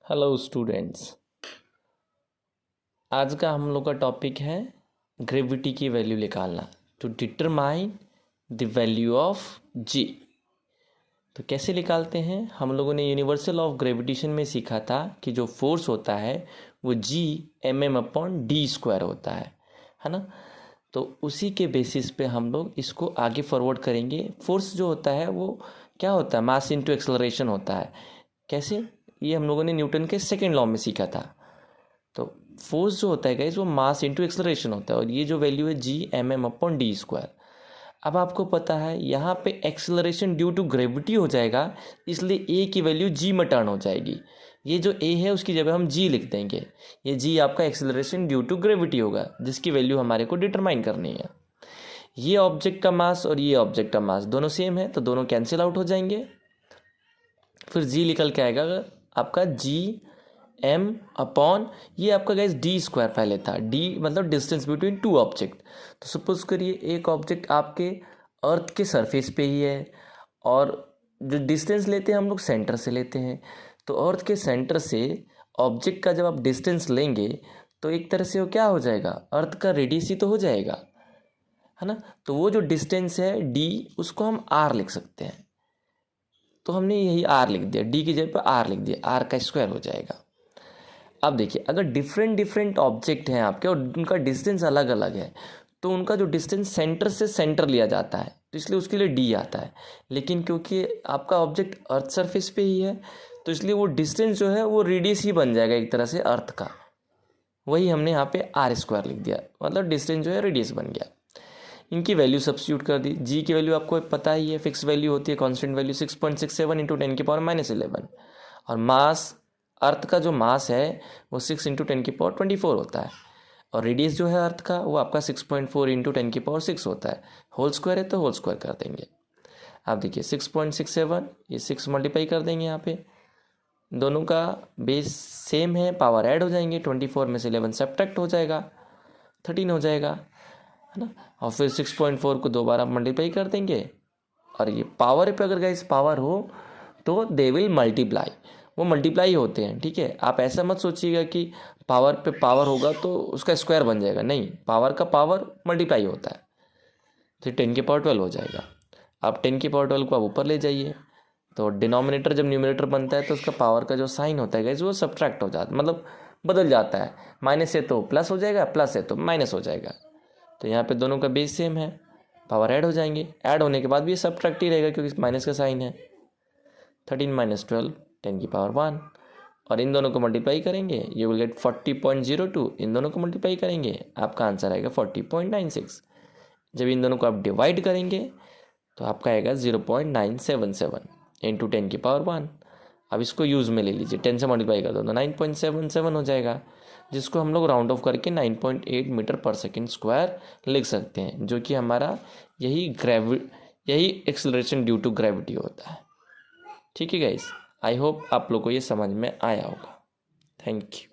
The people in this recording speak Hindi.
हेलो स्टूडेंट्स, आज का हम लोग का टॉपिक है ग्रेविटी की वैल्यू निकालना to determine the value of g. तो कैसे निकालते हैं? हम लोगों ने यूनिवर्सल ऑफ ग्रेविटेशन में सीखा था कि जो फोर्स होता है वो G M upon D square होता है ना। तो उसी के बेसिस पे हम लोग इसको आगे फॉरवर्ड करेंगे। फोर्स जो होता है वो क्या होता है? मास इनटू एक्सेलरेशन होता है। कैसे? ये हम लोगों ने न्यूटन के सेकेंड लॉ में सीखा था। तो फोर्स जो होता है गाइस वो मास इनटू एक्सेलरेशन होता है, और ये जो वैल्यू है G M upon D square. अब आपको पता है यहाँ पे एक्सेलरेशन ड्यू टू ग्रेविटी हो जाएगा, इसलिए ए की वैल्यू जी में टर्न हो जाएगी। ये जो ए है उसकी जगह हम जी लिख देंगे। ये जी आपका एक्सेलरेशन ड्यू टू ग्रेविटी होगा, जिसकी वैल्यू हमारे को डिटरमाइन करनी है। ये ऑब्जेक्ट का मास और ये ऑब्जेक्ट का मास दोनों सेम है, तो दोनों कैंसिल आउट हो जाएंगे। फिर जी निकल के आएगा आपका जी एम अपॉन ये आपका गाइस डी स्क्वायर पहले था। डी मतलब डिस्टेंस बिटवीन टू ऑब्जेक्ट। तो सपोज करिए एक ऑब्जेक्ट आपके अर्थ के सरफेस पे ही है, और जो डिस्टेंस लेते हैं हम लोग सेंटर से लेते हैं। तो अर्थ के सेंटर से ऑब्जेक्ट का जब आप डिस्टेंस लेंगे तो एक तरह से वो क्या हो जाएगा? अर्थ का रेडियस ही तो हो जाएगा, है ना। तो वो जो डिस्टेंस है डी, उसको हम आर लिख सकते हैं। तो हमने यही आर लिख दिया, डी की जगह पर आर लिख दिया, आर का स्क्वायर हो जाएगा। अब देखिए, अगर डिफरेंट डिफरेंट ऑब्जेक्ट हैं आपके और उनका डिस्टेंस अलग अलग है, तो उनका जो डिस्टेंस सेंटर से सेंटर लिया जाता है, तो इसलिए उसके लिए डी आता है। लेकिन क्योंकि आपका ऑब्जेक्ट अर्थ सरफेस पे ही है, तो इसलिए वो डिस्टेंस जो है वो रेडियस ही बन जाएगा एक तरह से अर्थ का। वही हमने यहाँ पे आर स्क्वायर लिख दिया, मतलब डिस्टेंस जो है रेडियस बन गया। इनकी वैल्यू सब्स्टिट्यूट कर दी। जी की वैल्यू आपको पता ही है, फिक्स वैल्यू होती है, कांस्टेंट वैल्यू 6.67 इंटू 10⁻⁻11। और मास, अर्थ का जो मास है वो 6 इंटू 10⁻24 होता है। और रेडियस जो है अर्थ का वो आपका 6.4 इंटू 10⁻6 होता है। होल स्क्वायर है तो होल स्क्वायर कर देंगे। आप देखिए 6.67, ये 6 मल्टीप्लाई कर देंगे यहाँ पे। दोनों का बेस सेम है, पावर ऐड हो जाएंगे, 24 में से 11 सब्ट्रैक्ट हो जाएगा, 13 हो जाएगा, है ना। और फिर 6.4 को दोबारा मल्टीप्लाई कर देंगे। और ये पावर पे अगर गाइस पावर हो तो दे विल मल्टीप्लाई, वो मल्टीप्लाई होते हैं, ठीक है। आप ऐसा मत सोचिएगा कि पावर पे पावर होगा तो उसका स्क्वायर बन जाएगा, नहीं, पावर का पावर मल्टीप्लाई होता है। तो 10⁻12 हो जाएगा। आप 10⁻12 को आप ऊपर ले जाइए, तो डिनोमिनेटर जब न्यूमरेटर बनता है तो उसका पावर का जो साइन होता है गाइस वो सब्ट्रैक्ट हो जाता है, मतलब बदल जाता है। माइनस है तो प्लस हो जाएगा, प्लस है तो माइनस हो जाएगा। तो यहाँ पे दोनों का बेस सेम है, पावर ऐड हो जाएंगे। ऐड होने के बाद भी ये सब्ट्रैक्ट ही रहेगा क्योंकि माइनस का साइन है। 13 - 12 10⁻1, और इन दोनों को मल्टीप्लाई करेंगे, यू विल गेट 40.02। इन दोनों को मल्टीप्लाई करेंगे, आपका आंसर आएगा 40.96। जब इन दोनों को आप डिवाइड करेंगे तो आपका आएगा 0.977 इंटू 10⁻1। अब इसको यूज़ में ले लीजिए, 10 से मल्टीप्लाई कर दो तो 9.77 हो जाएगा, जिसको हम लोग राउंड ऑफ करके 9.8 मीटर पर सेकेंड स्क्वायर लिख सकते हैं, जो कि हमारा यही एक्सेलरेशन ड्यू टू ग्रेविटी होता है। ठीक है गाइस, आई होप आप लोग को ये समझ में आया होगा। Thank you.